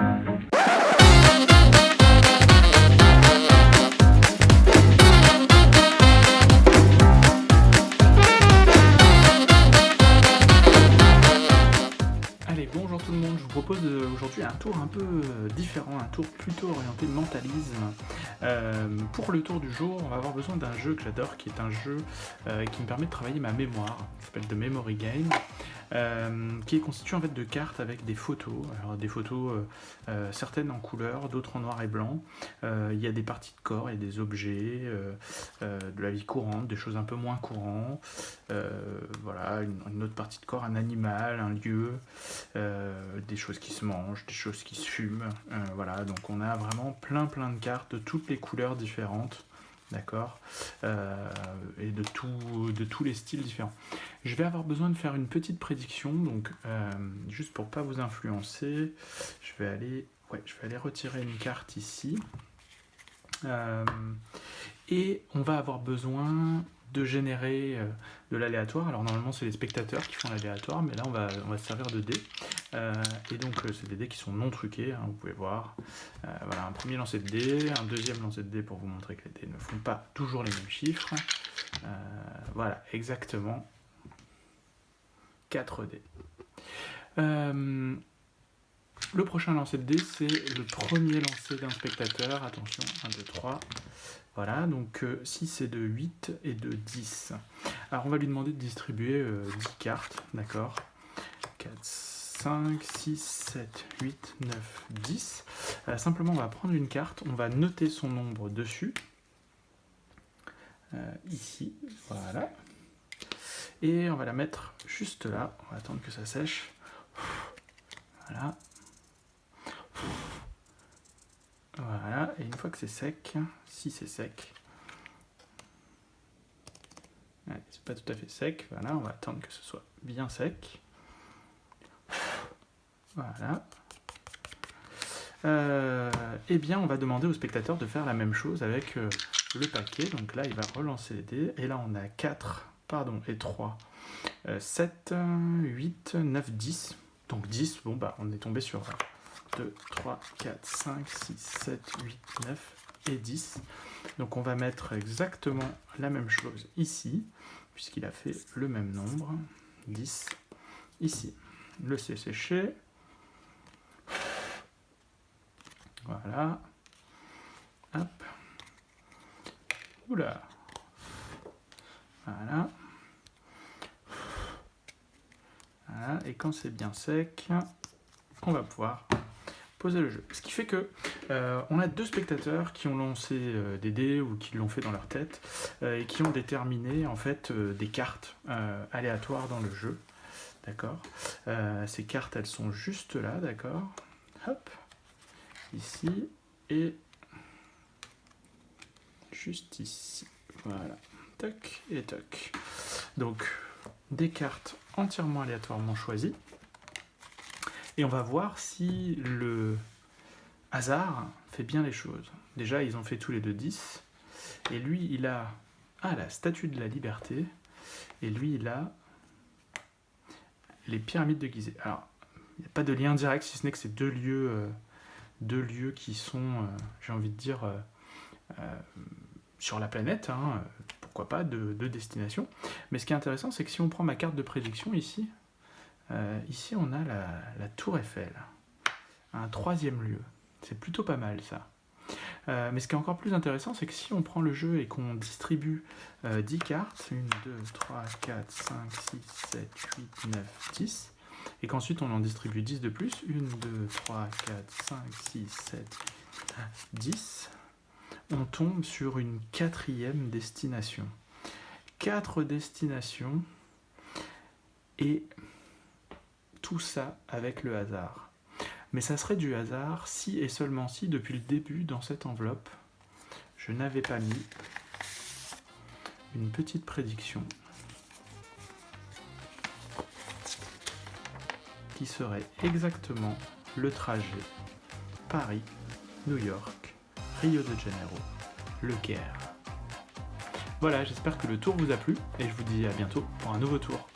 Allez, bonjour tout le monde, je vous propose aujourd'hui un tour un peu différent, un tour plutôt orienté mentalisme. Pour le tour du jour, on va avoir besoin d'un jeu que j'adore, qui est un jeu qui me permet de travailler ma mémoire, qui s'appelle The Memory Game, qui est constitué en fait de cartes avec des photos, alors des photos certaines en couleur, d'autres en noir et blanc. Il y a des parties de corps, il y a des objets, de la vie courante, des choses un peu moins courantes, voilà, une autre partie de corps, un animal, un lieu, des choses qui se mangent, des choses qui se fument, voilà, donc on a vraiment plein de cartes de toutes les couleurs différentes, d'accord, et de tous les styles différents. Je vais avoir besoin de faire une petite prédiction, donc juste pour pas vous influencer, je vais aller retirer une carte ici, et on va avoir besoin de générer de l'aléatoire. Alors normalement c'est les spectateurs qui font l'aléatoire, mais là on va se servir de dés. Et donc c'est des dés qui sont non truqués, hein, vous pouvez voir. Voilà, un premier lancer de dés, un deuxième lancer de dés pour vous montrer que les dés ne font pas toujours les mêmes chiffres. Voilà, exactement 4 dés. Le prochain lancer de dés, c'est le premier lancer d'un spectateur. Attention, 1, 2, 3. Voilà, donc 6 et de 8 et de 10. Alors on va lui demander de distribuer 10 cartes, d'accord, 4, 5, 6, 7, 8, 9, 10. Simplement on va prendre une carte, on va noter son nombre dessus, ici, voilà, et on va la mettre juste là, on va attendre que ça sèche, voilà. Voilà, et une fois que c'est sec, si c'est sec, ouais, c'est pas tout à fait sec, voilà, on va attendre que ce soit bien sec. Voilà. Eh bien, on va demander au spectateur de faire la même chose avec le paquet. Donc là, il va relancer les dés, et là, on a 4, pardon, et 3, 7, 8, 9, 10. Donc 10, bon, bah, on est tombé sur 2, 3, 4, 5, 6, 7, 8, 9 et 10. Donc on va mettre exactement la même chose ici, puisqu'il a fait le même nombre, 10, ici. Le laisser sécher. Voilà. Hop. Oula. Voilà. Voilà. Et quand c'est bien sec, on va pouvoir poser le jeu. Ce qui fait que on a 2 spectateurs qui ont lancé des dés ou qui l'ont fait dans leur tête et qui ont déterminé en fait des cartes aléatoires dans le jeu. D'accord. Ces cartes, elles sont juste là, d'accord. Hop. Ici et juste ici. Voilà. Toc et toc. Donc des cartes entièrement aléatoirement choisies. Et on va voir si le hasard fait bien les choses. Déjà, ils ont fait tous les deux 10. Et lui, il a la statue de la liberté. Et lui, il a les pyramides de Gizeh. Alors, il n'y a pas de lien direct, si ce n'est que c'est deux lieux qui sont, j'ai envie de dire, sur la planète, hein, pourquoi pas, de destination. Mais ce qui est intéressant, c'est que si on prend ma carte de prédiction ici, ici on a la Tour Eiffel, un 3e lieu. C'est plutôt pas mal ça. Mais ce qui est encore plus intéressant, c'est que si on prend le jeu et qu'on distribue 10 cartes, 1, 2, 3, 4, 5, 6, 7, 8, 9, 10, et qu'ensuite on en distribue 10 de plus, 1, 2, 3, 4, 5, 6, 7, 10, on tombe sur une 4e destination. 4 destinations, et tout ça avec le hasard. Mais ça serait du hasard si et seulement si, depuis le début, dans cette enveloppe, je n'avais pas mis une petite prédiction qui serait exactement le trajet Paris, New York, Rio de Janeiro, Le Caire. Voilà, j'espère que le tour vous a plu et je vous dis à bientôt pour un nouveau tour.